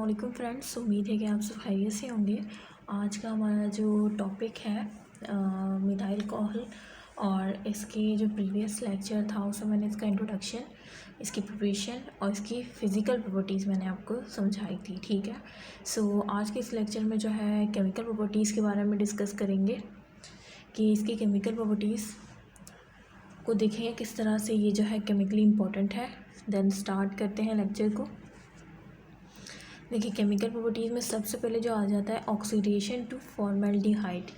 अस्सलामुअलैकुम फ्रेंड्स, उम्मीद है कि आप सब खैरियत से होंगे। आज का हमारा जो टॉपिक है मिथाइल अल्कोहल और इसके जो प्रीवियस लेक्चर था उसमें मैंने इसका इंट्रोडक्शन, इसकी प्रिपरेशन और इसकी फ़िज़िकल प्रॉपर्टीज़ मैंने आपको समझाई थी। ठीक है, सो आज के इस लेक्चर में जो है केमिकल प्रॉपर्टीज़ के बारे में डिस्कस करेंगे कि इसकी केमिकल प्रॉपर्टीज़ को देखें किस तरह से ये जो है केमिकली इम्पोर्टेंट है। देन स्टार्ट करते हैं लेक्चर को। देखिए, केमिकल प्रॉपर्टीज़ में सबसे पहले जो आ जाता है ऑक्सीडेशन टू फॉर्मेल्डिहाइड।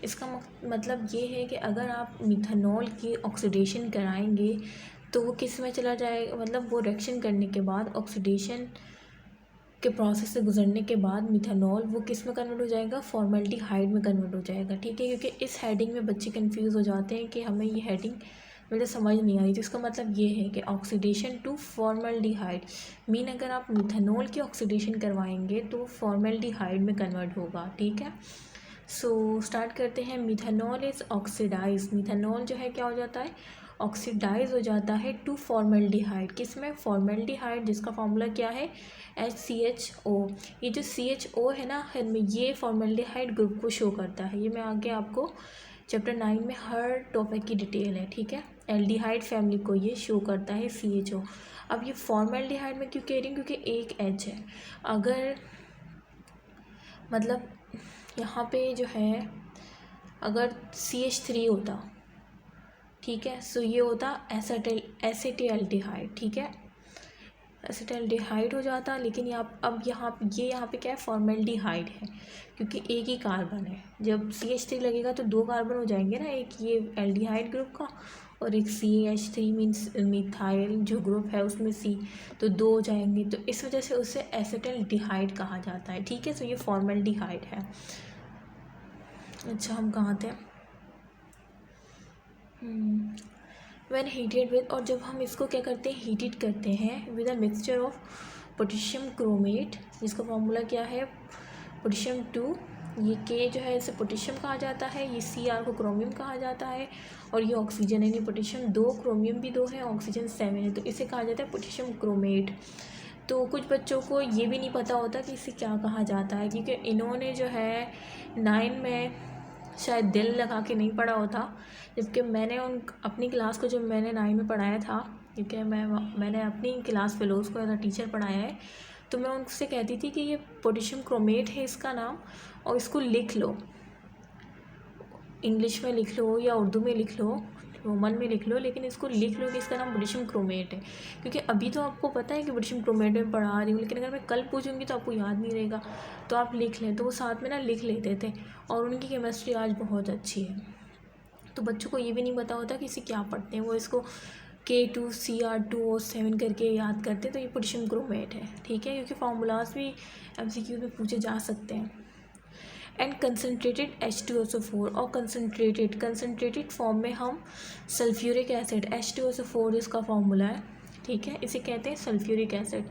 इसका मतलब ये है कि अगर आप मिथानॉल की ऑक्सीडेशन कराएंगे तो वो किस में चला जाएगा, मतलब वो रिएक्शन करने के बाद ऑक्सीडेशन के प्रोसेस से गुजरने के बाद मिथानॉल वो किस में कन्वर्ट हो जाएगा, फॉर्मेल्डिहाइड में कन्वर्ट हो जाएगा। ठीक है, क्योंकि इस हेडिंग में बच्चे कंफ्यूज हो जाते हैं कि हमें ये हेडिंग मुझे समझ नहीं आई। तो इसका मतलब ये है कि ऑक्सीडेशन टू फॉर्मेल्डिहाइड मीन अगर आप मिथानॉल की ऑक्सीडेशन करवाएंगे तो फॉर्मेल्डिहाइड में कन्वर्ट होगा। ठीक है, सो स्टार्ट करते हैं। Methanol is oxidise. मिथानॉल जो है क्या हो जाता है, ऑक्सीडाइज हो जाता है टू फॉर्मेल्डिहाइड। किस में, फॉर्मेल्डिहाइड, जिसका फॉर्मूला क्या है HCHO। ये जो CHO है ना, ये फॉर्मेल्डिहाइड ग्रुप को शो करता है। ये मैं आगे आपको चैप्टर 9 में हर टॉपिक की डिटेल है। ठीक है, एल्डिहाइड फैमिली को ये शो करता है CHO। अब ये फॉर्मेल्डिहाइड में क्यों कह रही हूँ, क्योंकि एक H है। अगर मतलब यहाँ पे जो है अगर CH3 होता, ठीक है, सो ये होता एसिटाल्डिहाइड। ठीक है, एसिटाल्डिहाइड हो जाता, लेकिन यहाँ पे क्या है, फॉर्मेल्डिहाइड है क्योंकि एक ही कार्बन है। जब CH3 लगेगा तो दो कार्बन हो जाएंगे ना, एक ये एल्डिहाइड ग्रुप का और एक CH3 मीन्स मिथाइल जो ग्रुप है उसमें C, तो दो हो जाएंगे। तो इस वजह से उसे एसिटाल्डिहाइड कहा जाता है। ठीक है, सो ये फॉर्मेल्डिहाइड है। अच्छा, हम कहाँ थे, व्हेन हीटेड विद, और जब हम इसको क्या करते हैं, हीटेड करते हैं with a mixture of potassium chromate, जिसका फॉर्मूला क्या है, पोटेशियम 2। ये K जो है इसे पोटेशियम कहा जाता है, ये Cr को क्रोमियम कहा जाता है, और ये ऑक्सीजन है, नहीं पोटेशियम 2, क्रोमियम भी 2 है, ऑक्सीजन 7 है, तो इसे कहा जाता है पोटेशियम क्रोमेट। तो कुछ बच्चों को ये भी नहीं पता होता कि इसे क्या कहा जाता है, क्योंकि इन्होंने जो है 9 में शायद दिल लगा के नहीं पढ़ा होता, जबकि मैंने अपनी क्लास को जब मैंने 9 में पढ़ाया था, क्योंकि मैंने अपनी क्लास फेलोज़ को एज अ टीचर पढ़ाया है, तो मैं उनसे कहती थी कि ये पोटेशियम क्रोमेट है इसका नाम, और इसको लिख लो, इंग्लिश में लिख लो या उर्दू में लिख लो, रोमन में लिख लो, लेकिन इसको लिख लो कि इसका नाम पोटेशियम क्रोमेट है। क्योंकि अभी तो आपको पता है कि पोटेशियम क्रोमेट में पढ़ा रही हूँ, लेकिन अगर मैं कल पूछूंगी तो आपको याद नहीं रहेगा, तो आप लिख लें। तो वो साथ में ना लिख लेते थे, और उनकी केमिस्ट्री आज बहुत अच्छी है। तो बच्चों को ये भी नहीं पता होता कि इसे क्या पढ़ते हैं, वो इसको K2Cr2O7 करके याद करते हैं। तो ये पोटेशियम क्रोमेट है। ठीक है, क्योंकि फार्मूलाज भी MCQ में पूछे जा सकते हैं। एंड कंसनट्रेटेड H2SO4, और कंसनट्रेटेड फॉर्म में हम सल्फ्यूरिक एसिड H2SO4 इसका फॉर्मूला है। ठीक है, इसे कहते हैं सल्फ्यूरिक एसिड।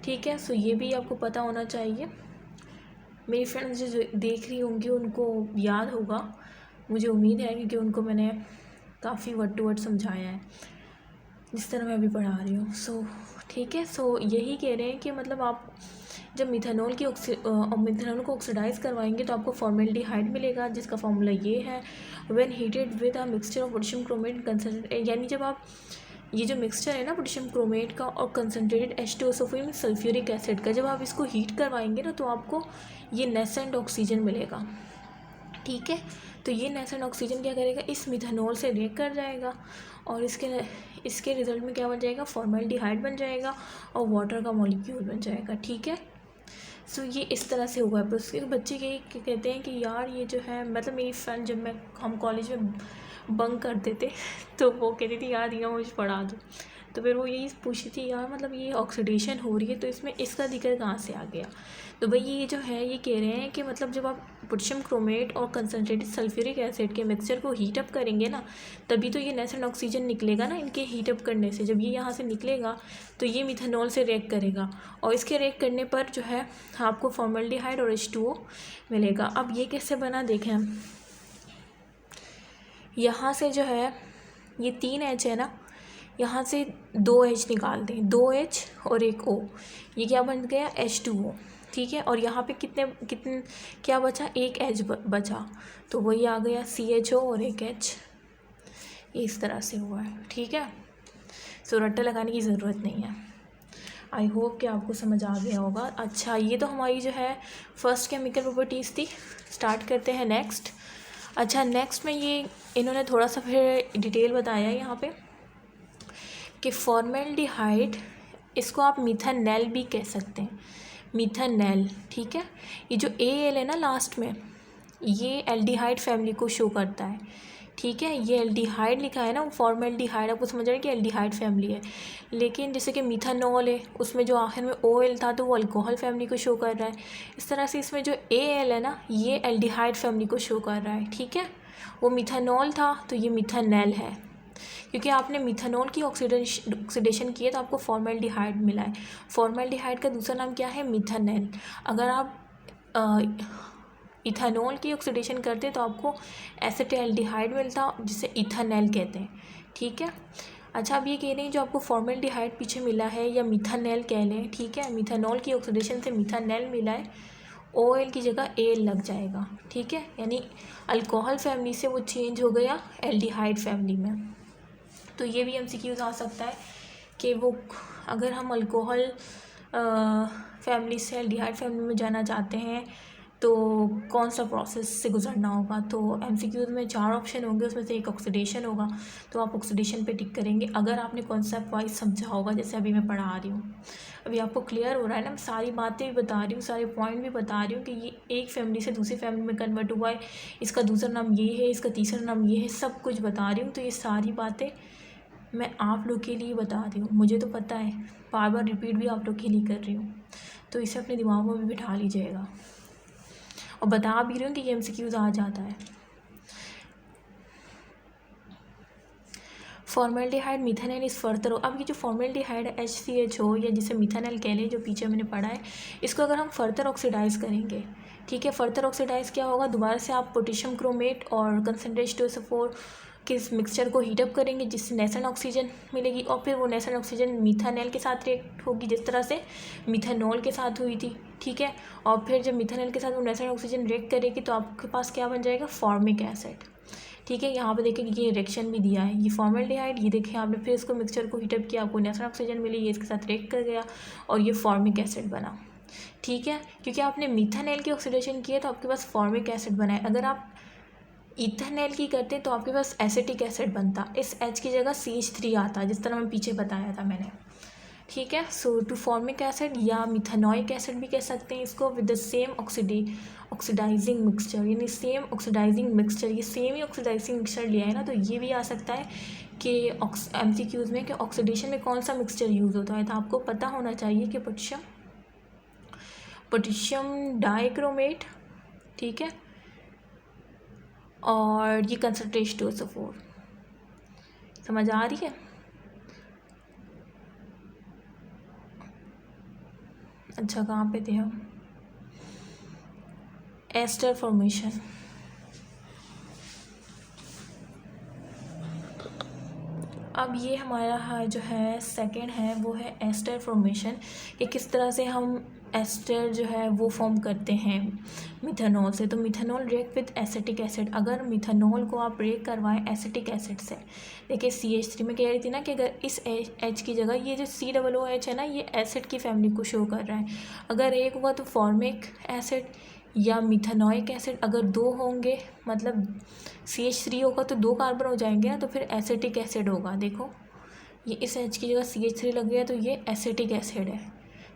ठीक है, सो ये भी आपको पता होना चाहिए। मेरी फ्रेंड्स जो देख रही होंगी उनको याद होगा, मुझे उम्मीद है, क्योंकि उनको मैंने काफ़ी वर्ड टू वर्ड समझाया है जिस तरह मैं अभी पढ़ा रही हूँ। सो ठीक है, सो यही कह रहे हैं कि मतलब आप जब मिथानॉल को ऑक्सीडाइज करवाएंगे तो आपको फॉर्मेल्डिहाइड मिलेगा, जिसका फॉर्मूला ये है, when heated with a mixture of potassium chromate concentrate. यानी जब आप ये जो मिक्सचर है ना पोटेशियम क्रोमेट का और कंसनट्रेटेड H2SO4 में सल्फ्यूरिक एसिड का, जब आप इसको हीट करवाएंगे ना तो आपको ये नेसेंट ऑक्सीजन मिलेगा। ठीक है, तो ये नेसेंट ऑक्सीजन क्या करेगा, इस मिथानॉल से रिएक्ट कर जाएगा, और इसके रिजल्ट में क्या बन जाएगा, फॉर्मेल्डिहाइड बन जाएगा और वाटर का मॉलिक्यूल बन जाएगा। ठीक है, सो ये इस तरह से हुआ है। पर उसके बच्चे ये कहते हैं कि यार ये जो है, मतलब मेरी फ्रेंड जब हम कॉलेज में बंक करते थे तो वो कहती थी यार ये मुझे पढ़ा दो, तो फिर वो यही पूछी थी यार मतलब ये ऑक्सीडेशन हो रही है तो इसमें इसका जिक्र कहाँ से आ गया। तो भाई ये जो है ये कह रहे हैं कि मतलब जब आप पोटेशियम क्रोमेट और कंसनट्रेटेड सल्फ्यूरिक एसिड के मिक्सचर को हीट अप करेंगे ना, तभी तो ये नेसेंट ऑक्सीजन निकलेगा ना इनके हीट अप करने से। जब ये यहाँ से निकलेगा तो ये मिथानॉल से रिएक्ट करेगा, और इसके रिएक्ट करने पर जो है आपको फॉर्मेल्डिहाइड और H2O मिलेगा। अब ये कैसे बना देखें हम, यहाँ से जो है ये 3 H है ना, यहाँ से 2 H निकाल दें, 2 H और एक O, ये क्या बन गया H2O। ठीक है। और यहाँ पे कितने कितने क्या बचा, एक एच बचा, तो वही आ गया CHO और एक H, इस तरह से हुआ है। ठीक है, सो रट्टा लगाने की ज़रूरत नहीं है। आई होप कि आपको समझ आ गया होगा। अच्छा, ये तो हमारी जो है फर्स्ट केमिकल प्रॉपर्टीज़ थी। स्टार्ट करते हैं नेक्स्ट। अच्छा, नेक्स्ट में ये इन्होंने थोड़ा सा फिर डिटेल बताया यहाँ पे कि फॉर्मेल्डिहाइड, इसको आप मिथानेल भी कह सकते हैं, मिथानेल। ठीक है, ये जो AL है ना लास्ट में, ये एल्डिहाइड फैमिली को शो करता है। ठीक है, ये एल्डिहाइड लिखा है ना, फॉर्मेल्डिहाइड, आपको समझ रहे हैं कि एल्डिहाइड फैमिली है। लेकिन जैसे कि मिथानॉल है, उसमें जो आखिर में OL था तो वो अल्कोहल फैमिली को शो कर रहा है। इस तरह से इसमें जो AL है ना, ये एल्डिहाइड फैमिली को शो कर रहा है। ठीक है, वो मिथानॉल था तो ये मिथानेल है, क्योंकि आपने मिथानॉल की ऑक्सीडेशन की है तो आपको फॉर्मेल्डिहाइड मिला है। फॉर्मेल्डिहाइड का दूसरा नाम क्या है, मिथानेल। अगर आप इथानॉल की ऑक्सीडेशन करते तो आपको एसिटाल्डिहाइड मिलता, जिसे इथानेल कहते हैं। ठीक है, अच्छा, अब ये कह रहे हैं जो आपको फॉर्मेल्डिहाइड पीछे मिला है, या मिथानेल कह लें, ठीक है, मिथानॉल की ऑक्सीडेशन से मिथानेल मिला है, OL की जगह AL लग जाएगा। ठीक है, यानी अल्कोहल फैमिली से वो चेंज हो गया एल्डिहाइड फैमिली में। तो ये भी MCQs आ सकता है कि वो अगर हम अल्कोहल फैमिली से एल्डिहाइड फैमिली में जाना चाहते हैं तो कौन सा प्रोसेस से गुजरना होगा। तो MCQs में 4 ऑप्शन होंगे, उसमें से एक ऑक्सीडेशन होगा, तो आप ऑक्सीडेशन पे टिक करेंगे अगर आपने कॉन्सेप्ट वाइज समझा होगा, जैसे अभी मैं पढ़ा रही हूँ। अभी आपको क्लियर हो रहा है ना, मैं सारी बातें भी बता रही हूँ, सारे पॉइंट भी बता रही हूँ कि ये एक फैमिली से दूसरी फैमिली में कन्वर्ट हुआ है, इसका दूसरा नाम ये है, इसका तीसरा नाम ये है, सब कुछ बता रही हूँ। तो ये सारी बातें मैं आप लोग के लिए बता रही हूँ, मुझे तो पता है, बार बार रिपीट भी आप लोग के लिए कर रही हूँ, तो इसे अपने दिमाग में भी बिठा लीजिएगा। और बता भी रही हूँ कि ये MCQs आ जाता है। फॉर्मेल्डिहाइड मिथानेल इस फर्दर, अब ये जो फॉर्मेल्डिहाइड है HCHO, या जिसे मिथानेल कह लें, जो पीछे मैंने पढ़ा है, इसको अगर हम फर्दर ऑक्सीडाइज़ करेंगे, ठीक है, फर्दर ऑक्सीडाइज़ क्या होगा, दोबारा से आप पोटेशियम क्रोमेट और कंसनट्रेट H2SO4 के इस मिक्सचर को हीटअप करेंगे, जिससे नेसेंट ऑक्सीजन मिलेगी, और फिर वो नेसेंट ऑक्सीजन मिथानेल के साथ रिएक्ट होगी, जिस तरह से मिथानॉल के साथ हुई थी। ठीक है, और फिर जब मिथानेल के साथ वो नेसेंट ऑक्सीजन रिएक्ट करेगी तो आपके पास क्या बन जाएगा, फॉर्मिक एसिड। ठीक है, यहाँ पे देखें ये रिएक्शन भी दिया है, ये फॉर्मेल्डिहाइड, ये देखें आपने फिर इसको मिक्सचर को हीटअप किया, आपको नेसेंट ऑक्सीजन मिली, ये इसके साथ रिएक्ट कर गया और ये फॉर्मिक एसिड बना। ठीक है, क्योंकि आपने मिथानेल की ऑक्सीडेशन की है तो आपके पास फॉर्मिक एसिड बना है। अगर आप इथानेल की करते तो आपके पास एसिटिक एसिड बनता, इस H की जगह CH3 आता, जिस तरह मैं पीछे बताया था मैंने। ठीक है, सो टू फॉर्मिक एसिड या मिथानोइक एसिड भी कह सकते हैं इसको, with the same oxidising mixture, यानी सेम ऑक्सीडाइजिंग मिक्सचर, ये सेम ही ऑक्सीडाइजिंग मिक्सचर लिया है ना, तो ये भी आ सकता है कि MCQs में कि ऑक्सीडेशन में कौन सा मिक्सचर यूज़ होता है। तो आपको पता होना चाहिए कि पोटेशियम डाइक्रोमेट, ठीक है, और ये कंसनट्रेट H2SO4, समझ आ रही है। अच्छा, कहाँ पे थे हम, एस्टर फॉर्मेशन। अब ये हमारा जो है सेकंड है वो है एस्टर फॉर्मेशन, कि किस तरह से हम एस्टर जो है वो फॉर्म करते हैं मिथानॉल से। तो methanol react with acetic acid, अगर मिथानॉल को आप रिएक्ट करवाएं एसिटिक एसिड से, देखिए CH3 में कह रही थी ना कि अगर इस H की जगह ये जो COOH है ना, ये एसिड की फैमिली को शो कर रहा है। अगर एक होगा तो फॉर्मिक एसिड या मिथानोइक एसिड, अगर 2 होंगे मतलब CH3 होगा तो 2 कार्बन हो जाएंगे ना, तो फिर एसिटिक एसिड होगा। देखो ये इस H की जगह CH3 लग गया तो ये एसिटिक एसिड है,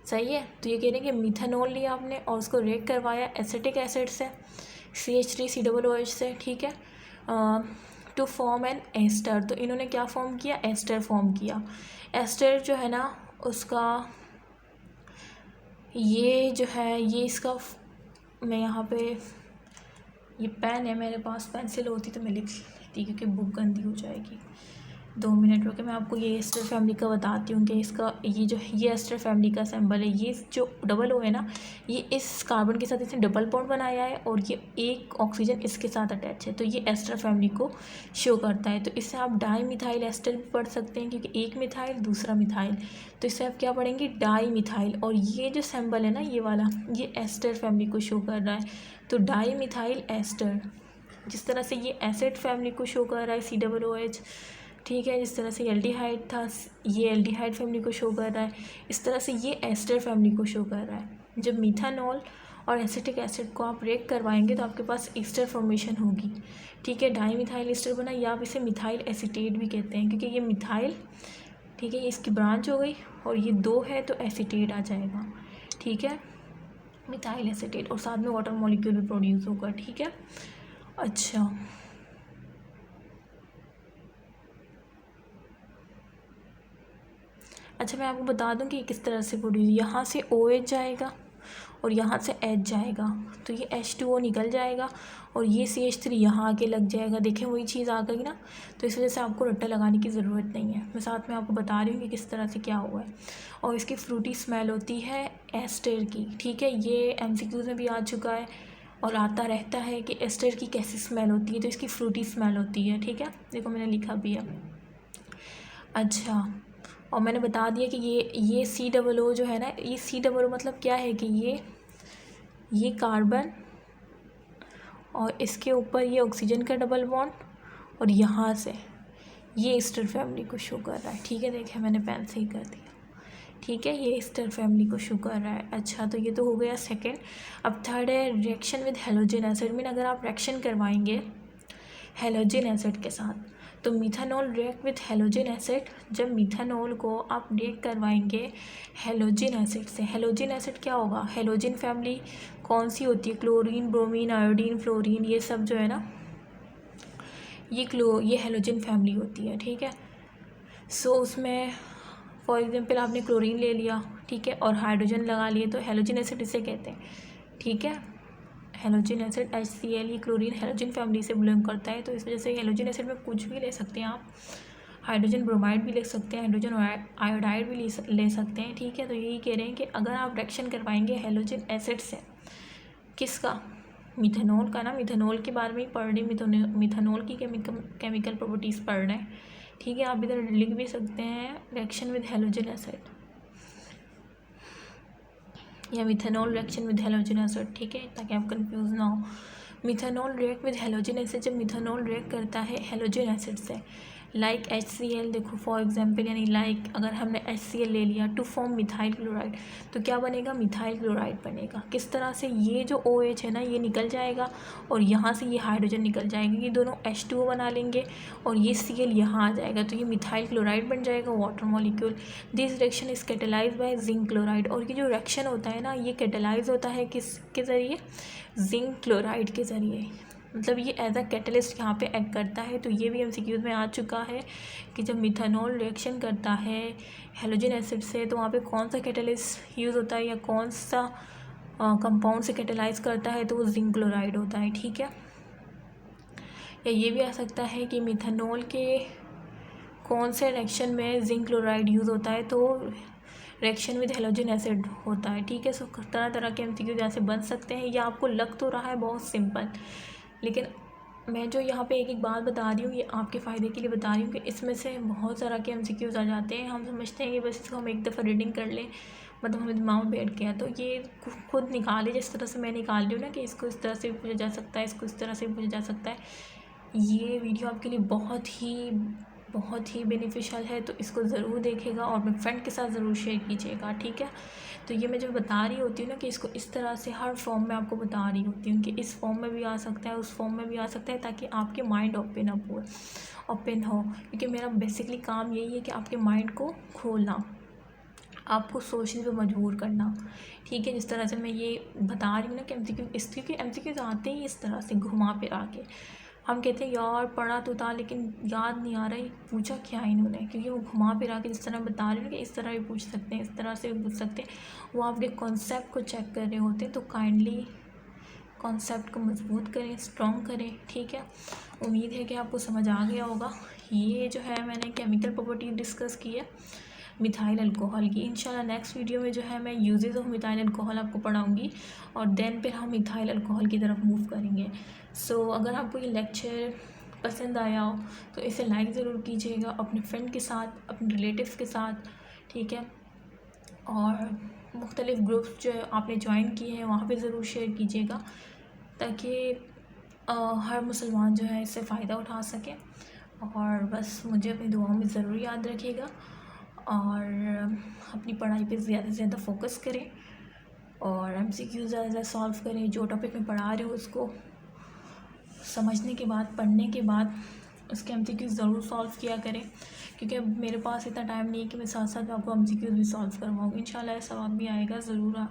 सही है। तो ये कह रहे हैं कि मिथानॉल लिया आपने और उसको रिएक्ट करवाया एसिटिक एसिड से, CH3COOH से, ठीक है, टू फॉर्म एन एस्टर। तो इन्होंने क्या फॉर्म किया, एस्टर फॉर्म किया। एस्टर जो है ना उसका ये जो है ये इसका, मैं यहाँ पे ये पेन है मेरे पास, पेंसिल होती तो मैं लिख लेती क्योंकि बुक गंदी हो जाएगी। 2 मिनट रुके, मैं आपको ये एस्टर फैमिली का बताती हूँ कि इसका ये एस्टर फैमिली का सिंबल है। ये जो डबल ओ है ना, ये इस कार्बन के साथ इसने डबल बॉन्ड बनाया है और ये एक ऑक्सीजन इसके साथ अटैच है, तो ये एस्टर फैमिली को शो करता है। तो इससे आप डाई मिथाइल एस्टर भी पढ़ सकते हैं, क्योंकि एक मिथाइल दूसरा मिथाइल, तो इससे आप क्या पढ़ेंगे, डाई मिथाइल। और ये जो सिंबल है ना, ये वाला, ये एस्टर फैमिली को शो कर रहा है, तो डाई मिथाइल एस्टर। जिस तरह से ये एसिड फैमिली को शो कर रहा है COOH, ठीक है, जिस तरह से एल्डिहाइड था, ये एल्डिहाइड फैमिली को शो कर रहा है, इस तरह से ये एस्टर फैमिली को शो कर रहा है। जब मीथानॉल और एसिटिक एसिड को आप ब्रेक करवाएंगे तो आपके पास ईस्टर फॉर्मेशन होगी, ठीक है, डाई मिथाइल ईस्टर बना, या आप इसे मिथाइल एसीटेट भी कहते हैं, क्योंकि ये मिथाइल, ठीक है, ये इसकी ब्रांच हो गई, और ये 2 है तो एसीटेट आ जाएगा, ठीक है, मिथाइल एसीटेट, और साथ में वाटर मॉलिक्यूल भी प्रोड्यूस होगा, ठीक है। अच्छा मैं आपको बता दूं कि किस तरह से प्रोड्यूस, यहाँ से OH जाएगा और यहाँ से H जाएगा, तो ये H2O निकल जाएगा और ये CH3 यहाँ आके लग जाएगा। देखें वही चीज़ आ गई ना, तो इस वजह से आपको रट्टा लगाने की ज़रूरत नहीं है, मैं साथ में आपको बता रही हूँ कि किस तरह से क्या हुआ है। और इसकी फ्रूटी स्मेल होती है एस्टर की, ठीक है, ये MCQs में भी आ चुका है और आता रहता है कि एस्टर की कैसी स्मेल होती है, तो इसकी फ्रूटी स्मेल होती है, ठीक है, देखो मैंने लिखा भी है। अच्छा, और मैंने बता दिया कि ये COO जो है ना, ये COO मतलब क्या है कि ये कार्बन और इसके ऊपर ये ऑक्सीजन का डबल बॉन्ड, और यहाँ से ये ईस्टर फैमिली को शो कर रहा है, ठीक है, देखिए मैंने पेन से ही कर दिया, ठीक है, ये ईस्टर फैमिली को शो कर रहा है। अच्छा, तो ये तो हो गया सेकंड। अब थर्ड है reaction with halogen acid. Mean अगर आप रिएक्शन करवाएंगे हेलोजन एसिड के साथ, तो methanol react with halogen acid. जब मिथानॉल को आप रिएक्ट करवाएंगे हेलोजन एसिड से, हेलोजन एसिड क्या होगा, हेलोजन फैमिली कौन सी होती है, क्लोरीन, ब्रोमीन, आयोडीन, फ्लोरीन, ये सब जो है ना, ये हेलोजन फैमिली होती है, ठीक है। सो उसमें फॉर एग्जांपल आपने क्लोरीन ले लिया, ठीक है, और हाइड्रोजन लगा लिए, तो हेलोजन एसिड इसे कहते हैं, ठीक है, हेलोजन एसिड HCl, ये क्लोरीन हेलोजन फैमिली से बिलोंग करता है, तो इस वजह से हेलोजन एसिड में कुछ भी ले सकते हैं आप, हाइड्रोजन ब्रोमाइड भी ले सकते हैं, हाइड्रोजन आयोडाइड भी ले सकते हैं, ठीक है। तो यही कह रहे हैं कि अगर आप रिएक्शन करवाएंगे हेलोजन एसिड से, किसका, मिथेनॉल का ना, मिथेनॉल के बारे में ही पढ़ रहे, मिथेनॉल की केमिकल प्रॉपर्टीज़ पढ़ रहे हैं, ठीक है। आप इधर लिख भी सकते हैं रिएक्शन विद हेलोजन एसिड या methanol reaction with halogen acid, ठीक है, ताकि आप कंफ्यूज ना हो। Methanol react with halogen acid, जब मिथेनॉल रिएक्ट करता है हेलोजन एसिड से, लाइक HCl, देखो फॉर एग्जांपल, यानी लाइक अगर हमने HCl ले लिया टू फॉर्म मिथाइल क्लोराइड, तो क्या बनेगा, मिथाइल क्लोराइड बनेगा। किस तरह से, ये जो OH है ना, ये निकल जाएगा और यहाँ से ये हाइड्रोजन निकल जाएगा, ये दोनों H2O बना लेंगे और ये Cl यहाँ आ जाएगा, तो ये मिथाइल क्लोराइड बन जाएगा, water molecule. This reaction is catalyse by zinc chloride, और ये जो रिएक्शन होता है ना, ये कैटेलाइज होता है किसके ज़रिए, जिंक क्लोराइड के ज़रिए, मतलब ये एज अ कैटलिस्ट यहाँ पे एक्ट करता है। तो ये भी MCQs में आ चुका है कि जब मिथेनॉल रिएक्शन करता है हेलोजन एसिड से, तो वहाँ पे कौन सा कैटलिस्ट यूज़ होता है या कौन सा कंपाउंड से कैटेलाइज करता है, तो वो जिंक क्लोराइड होता है, ठीक है। या ये भी आ सकता है कि मिथेनॉल के कौन से रिएक्शन में जिंक क्लोराइड यूज़ होता है, तो रिएक्शन विद हेलोजन एसिड होता है, ठीक है। सो तरह तरह के MCQs यहाँ से बन सकते हैं। या आपको लग तो रहा है बहुत सिंपल, लेकिन मैं जो यहाँ पे एक एक बात बता रही हूँ, ये आपके फ़ायदे के लिए बता रही हूँ कि इसमें से बहुत सारा के MCQs आ जाते हैं। हम समझते हैं कि बस इसको हम एक दफ़ा रीडिंग कर लें, मतलब हमें दिमाग में बैठ गया, तो ये खुद निकाले, जिस तरह से मैं निकाल रही हूँ ना, कि इसको इस तरह से भी पूछा जा सकता है, इसको इस तरह से भी पूछा जा सकता है। ये वीडियो आपके लिए बहुत ही बेनिफिशियल है, तो इसको ज़रूर देखेगा और अपने फ्रेंड के साथ ज़रूर शेयर कीजिएगा, ठीक है। तो ये मैं जब बता रही होती हूँ ना कि इसको इस तरह से हर फॉर्म में आपको बता रही होती हूँ कि इस फॉर्म में भी आ सकता है, उस फॉर्म में भी आ सकता है, ताकि आपके माइंड ओपन हो, क्योंकि मेरा बेसिकली काम यही है कि आपके माइंड को खोलना, आपको सोचने पे मजबूर करना, ठीक है। जिस तरह से मैं ये बता रही हूँ ना कि MCQs आते ही इस तरह से घुमा फिरा के, हम कहते हैं यार पढ़ा तो था लेकिन याद नहीं आ रहा है, पूछा क्या इन्होंने, क्योंकि वो घुमा फिरा के जिस तरह बता रहे हैं कि इस तरह भी पूछ सकते हैं, इस तरह से भी पूछ सकते हैं, वो आपके कॉन्सेप्ट को चेक कर रहे होते हैं। तो काइंडली कॉन्सेप्ट को मजबूत करें, स्ट्रॉन्ग करें, ठीक है। उम्मीद है कि आपको समझ आ गया होगा। ये जो है मैंने केमिकल प्रॉपर्टी डिस्कस की है मिथाइल अल्कोहल की। इंशाल्लाह नेक्स्ट वीडियो में जो है मैं यूजेस ऑफ मिथाइल अल्कोहल आपको पढ़ाऊँगी और देन फिर हम मिथाइल अल्कोहल की तरफ मूव करेंगे। सो अगर आपको ये लेक्चर पसंद आया हो तो इसे लाइक ज़रूर कीजिएगा अपने फ्रेंड के साथ, अपने रिलेटिव्स के साथ, ठीक है। और मुख्तलिफ़ ग्रुप्स जो आपने ज्वाइन किए हैं वहाँ पे ज़रूर शेयर कीजिएगा ताकि हर मुसलमान जो है इससे फ़ायदा उठा सके। और बस मुझे अपनी दुआओं में ज़रूर याद रखिएगा और अपनी पढ़ाई पे ज़्यादा से ज़्यादा फोकस करें और MCQ ज़्यादा सॉल्व करें। जो टॉपिक में पढ़ा रहे हो उसको समझने के बाद, पढ़ने के बाद उसके MCQ ज़रूर सॉल्व किया करें, क्योंकि अब मेरे पास इतना टाइम नहीं है कि मैं साथ साथ आपको MCQ भी सॉल्व करवाऊँगी। इंशाल्लाह सवाब भी आएगा, ज़रूर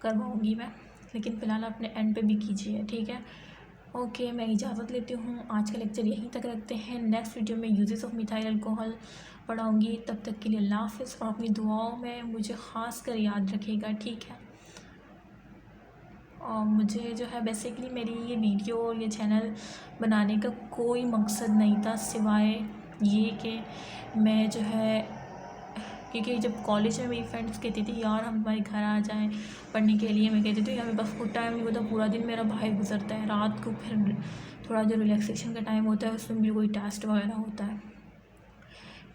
करवाऊँगी मैं, लेकिन फ़िलहाल अपने एंड पे भी कीजिए, ठीक है। ओके, मैं इजाज़त लेती हूँ। आज का लेक्चर यहीं तक रखते हैं। नेक्स्ट वीडियो में यूजेस ऑफ मिथाइल अल्कोहल पढ़ाऊँगी। तब तक के लिए अल्लाह हाफ़िज़ और अपनी दुआओं में मुझे ख़ास कर याद रखिएगा, ठीक है। और मुझे जो है बेसिकली मेरी ये वीडियो और ये चैनल बनाने का कोई मकसद नहीं था सिवाय ये कि मैं जो है, क्योंकि जब कॉलेज में मेरी फ्रेंड्स कहती थी यार हम तुम्हारे घर आ जाएं पढ़ने के लिए, मैं कहती थी यार मेरे पास खुद टाइम नहीं होता, पूरा दिन मेरा बाहर गुजरता है, रात को फिर थोड़ा जो रिलैक्सेशन का टाइम होता है उसमें भी कोई टेस्ट वगैरह होता है,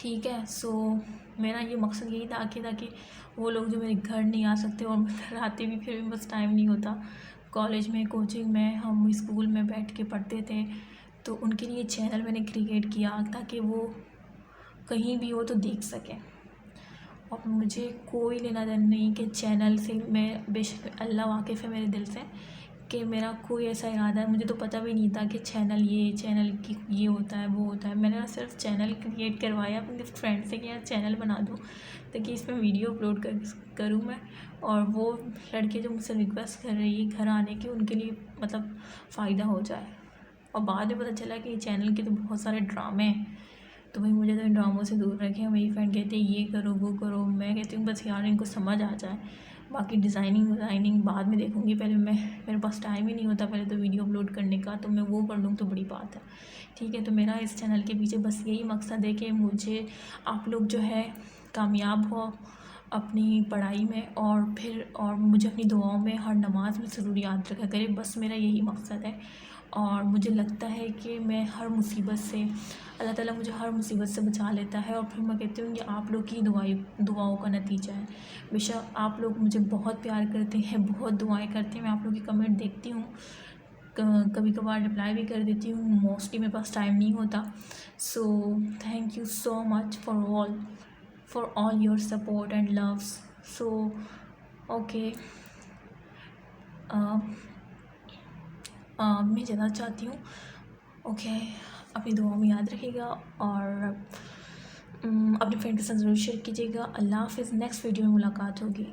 ठीक है। सो मेरा ये मकसद यही था कि ताकि वो लोग जो मेरे घर नहीं आ सकते और घर आते भी फिर भी बस टाइम नहीं होता, कॉलेज में, कोचिंग में, हम स्कूल में बैठ के पढ़ते थे, तो उनके लिए चैनल मैंने क्रिएट किया ताकि वो कहीं भी हो तो देख सकें। और मुझे कोई लेना देना नहीं कि चैनल से, मैं बेशक अल्लाह वाकिफ़ है मेरे दिल से कि मेरा कोई ऐसा इरादा है, मुझे तो पता भी नहीं था कि चैनल की ये होता है वो होता है। मैंने ना सिर्फ चैनल क्रिएट करवाया अपने फ्रेंड से कि यार चैनल बना दो ताकि इसमें वीडियो अपलोड करूँ मैं, और वो लड़के जो मुझसे रिक्वेस्ट कर रही है घर आने की उनके लिए मतलब फ़ायदा हो जाए। और बाद में पता चला कि चैनल के तो बहुत सारे ड्रामे हैं, तो भाई मुझे तो इन ड्रामों से दूर रखें। मेरी फ्रेंड कहती है ये करो वो करो, मैं कहती हूँ बस यार इनको समझ आ जाए, बाकी डिज़ाइनिंग बाद में देखूँगी, पहले मेरे पास टाइम ही नहीं होता पहले तो वीडियो अपलोड करने का, तो मैं वो कर लूँ तो बड़ी बात है, ठीक है। तो मेरा इस चैनल के पीछे बस यही मकसद है कि मुझे आप लोग जो है कामयाब हो अपनी पढ़ाई में, और मुझे अपनी दुआओं में हर नमाज में ज़रूर याद रखा करें, बस मेरा यही मकसद है। और मुझे लगता है कि मैं हर मुसीबत से, अल्लाह ताला मुझे हर मुसीबत से बचा लेता है, और फिर मैं कहती हूँ ये आप लोग की दुआओं का नतीजा है। बेशक आप लोग मुझे बहुत प्यार करते हैं, बहुत दुआएं करते हैं, मैं आप लोग की कमेंट देखती हूँ, कभी कभार रिप्लाई भी कर देती हूँ, मोस्टली मेरे पास टाइम नहीं होता। So thank you so much for all your support and loves. So okay, मैं ज़्यादा चाहती हूँ। ओके, अपनी दुआओं में याद रखिएगा और अपने फ्रेंड के साथ ज़रूर शेयर कीजिएगा। अल्लाह हाफ़िज़, नेक्स्ट वीडियो में मुलाकात होगी।